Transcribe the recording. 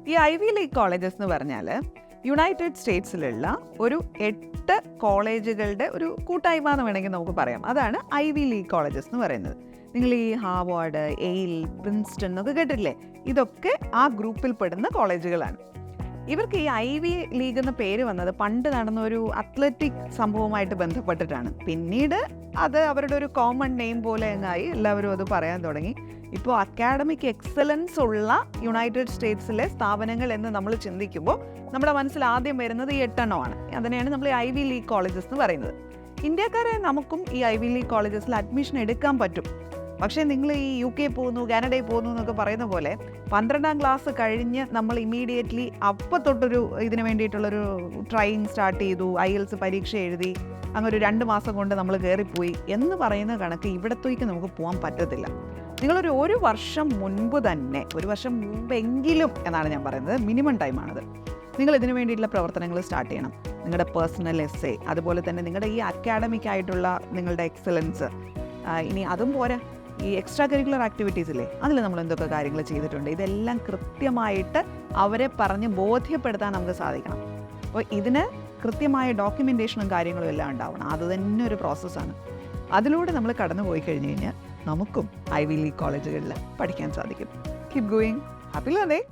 ഈ Ivy League colleges എന്ന് പറഞ്ഞാൽ യുണൈറ്റഡ് സ്റ്റേറ്റ്സിലുള്ള ഒരു 8 കോളേജുകളുടെ ഒരു കൂട്ടായ്മ എന്ന് വേണമെങ്കിൽ നമുക്ക് പറയാം. അതാണ് ഐവി ലീഗ് കോളേജസ് എന്ന് പറയുന്നത്. നിങ്ങൾ ഈ ഹാർവാർഡ്, യെയിൽ, പ്രിൻസ്റ്റൺ എന്നൊക്കെ കേട്ടിട്ടില്ലേ? ഇതൊക്കെ ആ ഗ്രൂപ്പിൽ പെടുന്ന കോളേജുകളാണ്. ഇവർക്ക് ഈ ഐവി ലീഗ് എന്ന പേര് വന്നത് പണ്ട് നടന്ന ഒരു അത്ലറ്റിക് സംഭവമായിട്ട് ബന്ധപ്പെട്ടിട്ടാണ്. പിന്നീട് അത് അവരുടെ ഒരു കോമൺ നെയിം പോലെ അങ്ങായി എല്ലാവരും അത് പറയാൻ തുടങ്ങി. ഇപ്പോൾ അക്കാഡമിക് എക്സലൻസ് ഉള്ള യുണൈറ്റഡ് സ്റ്റേറ്റ്സിലെ സ്ഥാപനങ്ങൾ എന്ന് നമ്മൾ ചിന്തിക്കുമ്പോൾ നമ്മുടെ മനസ്സിൽ ആദ്യം വരുന്നത് ഈ 8 എണ്ണമാണ്. അതിനെയാണ് നമ്മൾ ഐവി ലീഗ് കോളേജസ് എന്ന് പറയുന്നത്. ഇന്ത്യക്കാരെ നമുക്കും ഈ ഐവി ലീഗ് കോളേജസിൽ അഡ്മിഷൻ എടുക്കാൻ പറ്റും. പക്ഷേ നിങ്ങൾ ഈ UK പോകുന്നു, കാനഡയിൽ പോകുന്നു എന്നൊക്കെ പറയുന്ന പോലെ 12ാം ക്ലാസ് കഴിഞ്ഞ് നമ്മൾ ഇമ്മീഡിയറ്റ്ലി അപ്പം തൊട്ടൊരു ഇതിന് വേണ്ടിയിട്ടുള്ളൊരു ട്രൈയിങ് സ്റ്റാർട്ട് ചെയ്തു, IELTS പരീക്ഷ എഴുതി, അങ്ങനെ ഒരു 2 മാസം കൊണ്ട് നമ്മൾ കയറിപ്പോയി എന്ന് പറയുന്ന കണക്ക് ഇവിടത്തേക്ക് നമുക്ക് പോകാൻ പറ്റത്തില്ല. നിങ്ങളൊരു വർഷം മുൻപ് തന്നെ, 1 വർഷം മുമ്പെങ്കിലും എന്നാണ് ഞാൻ പറയുന്നത്, മിനിമം ടൈമാണത്. നിങ്ങൾ ഇതിനു വേണ്ടിയിട്ടുള്ള പ്രവർത്തനങ്ങൾ സ്റ്റാർട്ട് ചെയ്യണം. നിങ്ങളുടെ പേഴ്സണൽ എസ്സേ, അതുപോലെ തന്നെ നിങ്ങളുടെ ഈ അക്കാഡമിക് ആയിട്ടുള്ള നിങ്ങളുടെ എക്സലൻസ്, ഇനി അതും പോരാ, ഈ എക്സ്ട്രാ കരിക്കുലർ ആക്ടിവിറ്റീസ് ഇല്ലേ, അതിൽ നമ്മൾ എന്തൊക്കെ കാര്യങ്ങൾ ചെയ്തിട്ടുണ്ട്, ഇതെല്ലാം കൃത്യമായിട്ട് അവരെ പറഞ്ഞ് ബോധ്യപ്പെടുത്താൻ നമുക്ക് സാധിക്കണം. അപ്പോൾ ഇതിന് കൃത്യമായ ഡോക്യുമെൻറ്റേഷനും കാര്യങ്ങളും എല്ലാം ഉണ്ടാവണം. അത് തന്നെ ഒരു പ്രോസസ്സാണ്. അതിലൂടെ നമ്മൾ കടന്നു പോയി കഴിഞ്ഞ് കഴിഞ്ഞാൽ നമുക്കും ഐവി ലീഗ് കോളേജുകളിൽ പഠിക്കാൻ സാധിക്കും. Keep going. Happy learning.